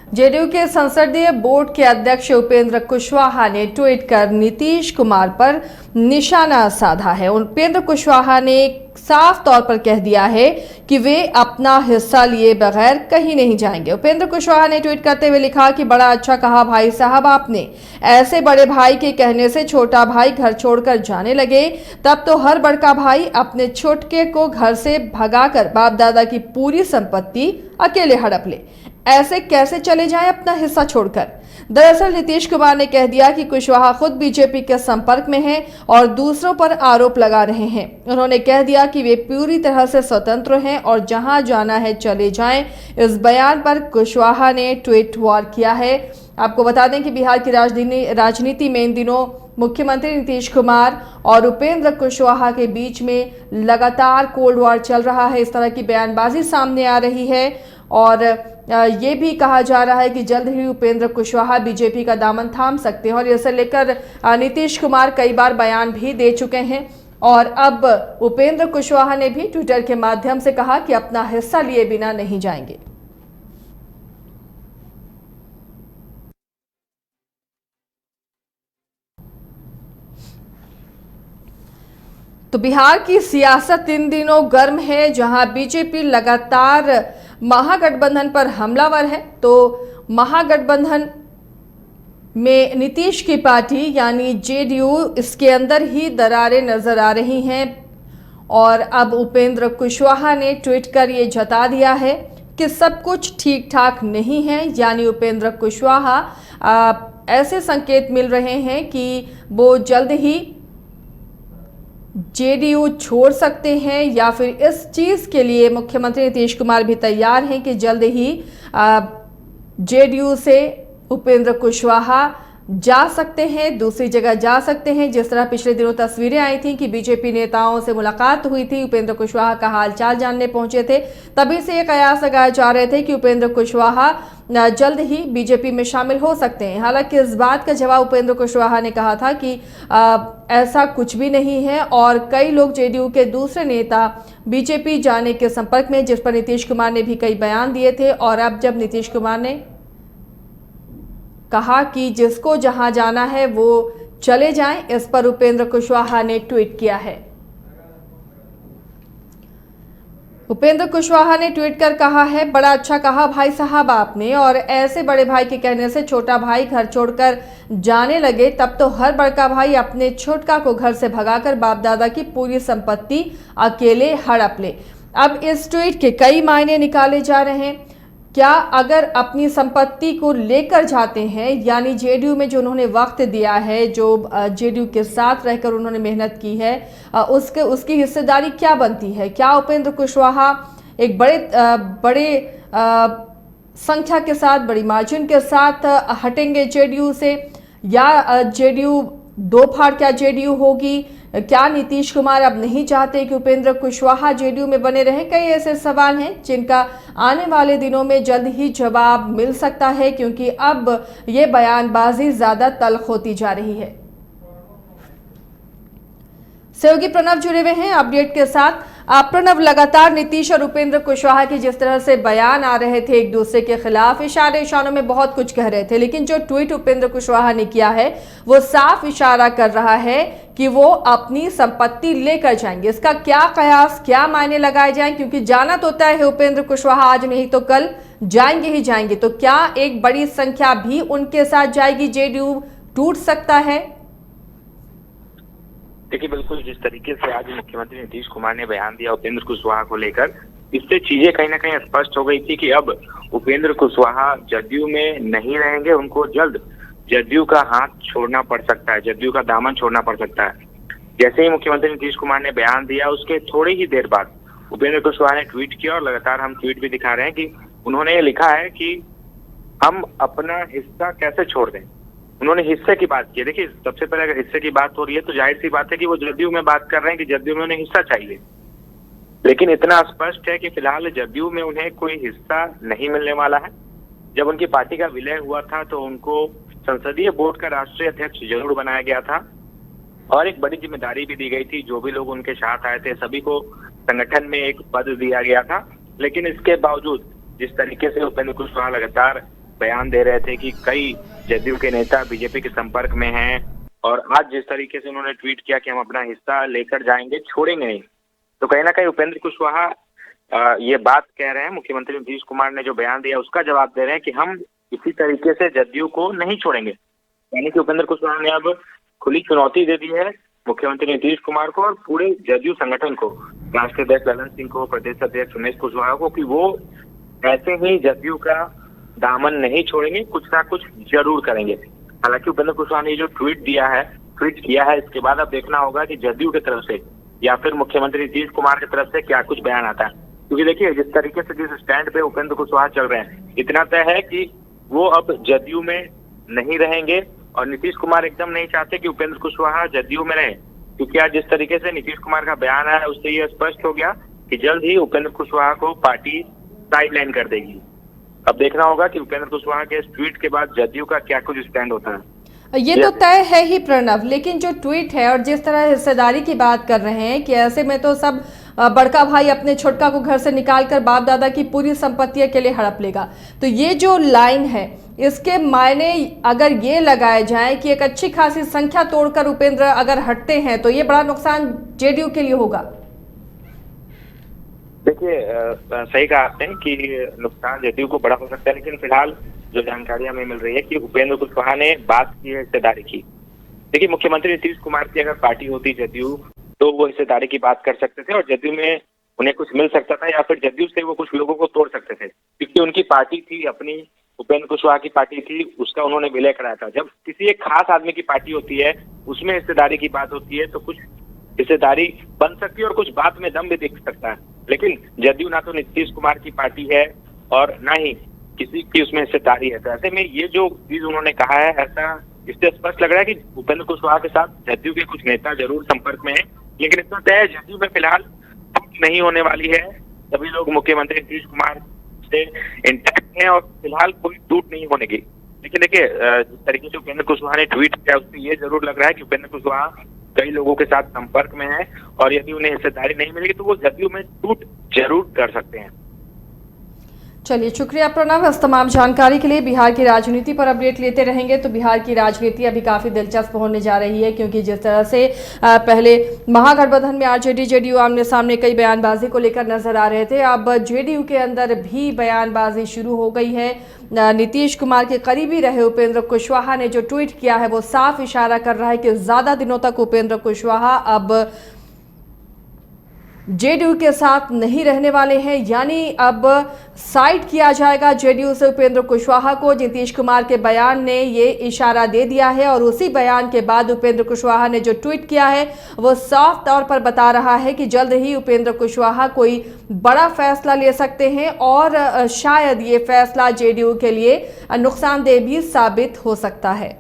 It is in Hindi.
जेडीयू के संसदीय बोर्ड के अध्यक्ष उपेंद्र कुशवाहा ने ट्वीट कर नीतीश कुमार पर निशाना साधा है। उपेंद्र कुशवाहा ने साफ तौर पर कह दिया है कि वे अपना हिस्सा लिए बगैर कहीं नहीं जाएंगे। उपेंद्र कुशवाहा ने ट्वीट करते हुए लिखा कि बड़ा अच्छा कहा भाई साहब आपने, ऐसे बड़े भाई के कहने से छोटा भाई घर छोड़कर जाने लगे, तब तो हर बड़का भाई अपने छोटके को घर से भगाकर बाप दादा की पूरी संपत्ति अकेले हड़प ले। ऐसे कैसे चले जाएं अपना हिस्सा छोड़कर। दरअसल नीतीश कुमार ने कह दिया कि कुशवाहा खुद बीजेपी के संपर्क में हैं और दूसरों पर आरोप लगा रहे हैं। उन्होंने कह दिया कि वे पूरी तरह से स्वतंत्र हैं और जहां जाना है चले जाएं। इस बयान पर कुशवाहा ने ट्वीट वॉर किया है। आपको बता दें कि बिहार की राजनीति में इन दिनों मुख्यमंत्री नीतीश कुमार और उपेंद्र कुशवाहा के बीच में लगातार कोल्ड वॉर चल रहा है। इस तरह की बयानबाजी सामने आ रही है और ये भी कहा जा रहा है कि जल्द ही उपेंद्र कुशवाहा बीजेपी का दामन थाम सकते हैं और इसे लेकर नीतीश कुमार कई बार बयान भी दे चुके हैं। और अब उपेंद्र कुशवाहा ने भी ट्विटर के माध्यम से कहा कि अपना हिस्सा लिए बिना नहीं जाएंगे। तो बिहार की सियासत इन दिनों गर्म है, जहां बीजेपी लगातार महागठबंधन पर हमलावर है। तो महागठबंधन में नीतीश की पार्टी यानी जेडीयू, इसके अंदर ही दरारें नजर आ रही हैं और अब उपेंद्र कुशवाहा ने ट्वीट कर ये जता दिया है कि सब कुछ ठीक ठाक नहीं है। यानी उपेंद्र कुशवाहा ऐसे संकेत मिल रहे हैं कि वो जल्द ही जेडीयू छोड़ सकते हैं या फिर इस चीज़ के लिए मुख्यमंत्री नीतीश कुमार भी तैयार हैं कि जल्द ही जेडीयू से उपेंद्र कुशवाहा जा सकते हैं, दूसरी जगह जा सकते हैं। जिस तरह पिछले दिनों तस्वीरें आई थी कि बीजेपी नेताओं से मुलाकात हुई थी, उपेंद्र कुशवाहा का हालचाल जानने पहुंचे थे, तभी से ये कयास लगाए जा रहे थे कि उपेंद्र कुशवाहा जल्द ही बीजेपी में शामिल हो सकते हैं। हालांकि इस बात का जवाब उपेंद्र कुशवाहा ने कहा था कि ऐसा कुछ भी नहीं है और कई लोग जेडीयू के दूसरे नेता बीजेपी जाने के संपर्क में, जिस पर नीतीश कुमार ने भी कई बयान दिए थे। और अब जब नीतीश कुमार ने कहा कि जिसको जहां जाना है वो चले जाएं, इस पर उपेंद्र कुशवाहा ने ट्वीट किया है। उपेंद्र कुशवाहा ने ट्वीट कर कहा है, बड़ा अच्छा कहा भाई साहब आपने, और ऐसे बड़े भाई के कहने से छोटा भाई घर छोड़कर जाने लगे, तब तो हर बड़का भाई अपने छोटका को घर से भगाकर बाप दादा की पूरी संपत्ति अकेले हड़प ले। अब इस ट्वीट के कई मायने निकाले जा रहे हैं। क्या अगर अपनी संपत्ति को लेकर जाते हैं, यानी जेडीयू में जो उन्होंने वक्त दिया है, जो जेडीयू के साथ रहकर उन्होंने मेहनत की है, उसकी हिस्सेदारी क्या बनती है? क्या उपेंद्र कुशवाहा एक बड़े संख्या के साथ, बड़ी मार्जिन के साथ हटेंगे जेडीयू से, या जेडीयू दो फाड़ क्या जेडीयू होगी? क्या नीतीश कुमार अब नहीं चाहते कि उपेंद्र कुशवाहा जेडीयू में बने रहें? कई ऐसे सवाल हैं जिनका आने वाले दिनों में जल्द ही जवाब मिल सकता है, क्योंकि अब ये बयानबाजी ज्यादा तल्ख होती जा रही है। सहयोगी प्रणव जुड़े हुए हैं अपडेट के साथ। प्रणव, लगातार नीतीश और उपेंद्र कुशवाहा की जिस तरह से बयान आ रहे थे एक दूसरे के खिलाफ, इशारों में बहुत कुछ कह रहे थे, लेकिन जो ट्वीट उपेंद्र कुशवाहा ने किया है वो साफ इशारा कर रहा है कि वो अपनी संपत्ति लेकर जाएंगे। इसका क्या कयास, क्या मायने लगाए जाएं? क्योंकि जाना तो तय है, उपेंद्र कुशवाहा आज नहीं तो कल जाएंगे ही जाएंगे। तो क्या एक बड़ी संख्या भी उनके साथ जाएगी? जेडीयू टूट सकता है? देखिए, बिल्कुल जिस तरीके से आज मुख्यमंत्री नीतीश कुमार ने बयान दिया उपेंद्र कुशवाहा को लेकर, इससे चीजें कहीं ना कहीं स्पष्ट हो गई थी कि अब उपेंद्र कुशवाहा जदयू में नहीं रहेंगे। उनको जल्द जदयू का हाथ छोड़ना पड़ सकता है, जदयू का दामन छोड़ना पड़ सकता है। जैसे ही मुख्यमंत्री नीतीश कुमार ने बयान दिया, उसके थोड़ी ही देर बाद उपेंद्र कुशवाहा ने ट्वीट किया और लगातार हम ट्वीट भी दिखा रहे हैं कि उन्होंने ये लिखा है कि हम अपना हिस्सा कैसे छोड़ दें। उन्होंने हिस्से की बात की। देखिए, सबसे पहले अगर हिस्से की बात हो रही है तो जाहिर सी बात है कि वो जदयू में बात कर रहे हैं कि जदयू में उन्हें हिस्सा चाहिए, लेकिन इतना स्पष्ट है कि फिलहाल जदयू में उन्हें कोई हिस्सा नहीं मिलने वाला है। जब उनकी पार्टी का विलय हुआ था तो उनको संसदीय बोर्ड का राष्ट्रीय अध्यक्ष जरूर बनाया गया था और एक बड़ी जिम्मेदारी भी दी गई थी। जो भी लोग उनके साथ आए थे सभी को संगठन में एक पद दिया गया था, लेकिन इसके बावजूद जिस तरीके से उपेंद्र कुशवाहा लगातार बयान दे रहे थे कि कई जदयू के नेता बीजेपी के संपर्क में हैं, और आज जिस तरीके से उन्होंने ट्वीट किया कि हम अपना हिस्सा लेकर जाएंगे, छोड़ेंगे नहीं, तो कहीं ना कहीं उपेंद्र कुशवाहा ये बात कह रहे हैं। मुख्यमंत्री नीतीश कुमार ने जो बयान दिया उसका जवाब दे रहे हैं कि हम इसी तरीके से जदयू को नहीं छोड़ेंगे। यानी कि उपेंद्र कुशवाहा ने अब खुली चुनौती दे दी है मुख्यमंत्री नीतीश कुमार को और पूरे जदयू संगठन को, राष्ट्रीय अध्यक्ष ललन सिंह को, प्रदेश अध्यक्ष उमेश कुशवाहा को, कि वो ऐसे ही जदयू का दामन नहीं छोड़ेंगे, कुछ ना कुछ जरूर करेंगे। हालांकि उपेंद्र कुशवाहा ने जो ट्वीट किया है, इसके बाद अब देखना होगा कि जदयू की तरफ से या फिर मुख्यमंत्री नीतीश कुमार की तरफ से क्या कुछ बयान आता है। क्योंकि देखिए, जिस तरीके से जिस स्टैंड पे उपेंद्र कुशवाहा चल रहे हैं, इतना तय है कि वो अब जदयू में नहीं रहेंगे, और नीतीश कुमार एकदम नहीं चाहते कि उपेंद्र कुशवाहा जदयू में रहे, क्योंकि आज जिस तरीके से नीतीश कुमार का बयान आया उससे ये स्पष्ट हो गया कि जल्द ही उपेंद्र कुशवाहा को पार्टी साइडलाइन कर देगी। अब देखना होगा कि उपेंद्र कुशवाहा के इस ट्वीट के बाद जदयू का क्या कुछ स्टैंड होता है। ये तो तय है ही प्रणव, लेकिन जो ट्वीट है और जिस तरह हिस्सेदारी की बात कर रहे हैं कि ऐसे में तो सब बड़का भाई अपने छोटका को घर से निकालकर बाप दादा की पूरी संपत्ति अकेले हड़प लेगा, तो ये जो लाइन है इसके मायने अगर ये लगाए जाए कि एक अच्छी खासी संख्या तोड़कर उपेंद्र अगर हटते हैं तो ये बड़ा नुकसान जेडीयू के लिए होगा। देखिए, सही कहा आपने कि नुकसान जेडीयू को बड़ा हो सकता है, लेकिन फिलहाल जो जानकारी हमें मिल रही है कि उपेंद्र कुशवाहा ने बात की है हिस्सेदारी की। देखिए, मुख्यमंत्री नीतीश कुमार की अगर पार्टी होती जदयू, तो वो हिस्सेदारी की बात कर सकते थे और जदयू में उन्हें कुछ मिल सकता था, या फिर जदयू से वो कुछ लोगों को तोड़ सकते थे, क्योंकि उनकी पार्टी थी, अपनी उपेंद्र कुशवाहा की पार्टी थी, उसका उन्होंने विलय कराया था। जब किसी एक खास आदमी की पार्टी होती है, उसमें हिस्सेदारी की बात होती है, तो कुछ हिस्सेदारी बन सकती है और कुछ बात में दम भी दिख सकता है। लेकिन जदयू ना तो नीतीश कुमार की पार्टी है और ना ही किसी की उसमें हिस्सेदारी है, तो ऐसे में ये जो चीज उन्होंने कहा है, ऐसा इससे स्पष्ट लग रहा है कि उपेंद्र कुशवाहा के साथ जदयू के कुछ नेता जरूर संपर्क में हैं, लेकिन इतना तय है जदयू में फिलहाल नहीं होने वाली है। सभी लोग मुख्यमंत्री नीतीश कुमार से इंटैक्ट हैं और फिलहाल कोई टूट नहीं होने की। लेकिन देखिए, जिस तरीके से उपेंद्र कुशवाहा ने ट्वीट किया उससे ये जरूर लग रहा है कि उपेंद्र कुशवाहा कई लोगों के साथ संपर्क में है, और यदि उन्हें हिस्सेदारी नहीं मिलेगी तो वो जदयू में टूट जरूर कर सकते हैं। चलिए, शुक्रिया प्रणव इस तमाम जानकारी के लिए। बिहार की राजनीति पर अपडेट लेते रहेंगे। तो बिहार की राजनीति अभी काफ़ी दिलचस्प होने जा रही है, क्योंकि जिस तरह से पहले महागठबंधन में आरजेडी जेडीयू आमने सामने कई बयानबाजी को लेकर नजर आ रहे थे, अब जेडीयू के अंदर भी बयानबाजी शुरू हो गई है। नीतीश कुमार के करीबी रहे उपेंद्र कुशवाहा ने जो ट्वीट किया है वो साफ इशारा कर रहा है कि ज़्यादा दिनों तक उपेंद्र कुशवाहा अब जेडीयू के साथ नहीं रहने वाले हैं, यानी अब साइड किया जाएगा जेडीयू से उपेंद्र कुशवाहा को। नीतीश कुमार के बयान ने ये इशारा दे दिया है, और उसी बयान के बाद उपेंद्र कुशवाहा ने जो ट्वीट किया है वो साफ तौर पर बता रहा है कि जल्द ही उपेंद्र कुशवाहा कोई बड़ा फैसला ले सकते हैं, और शायद ये फैसला जेडीयू के लिए नुकसानदेह भी साबित हो सकता है।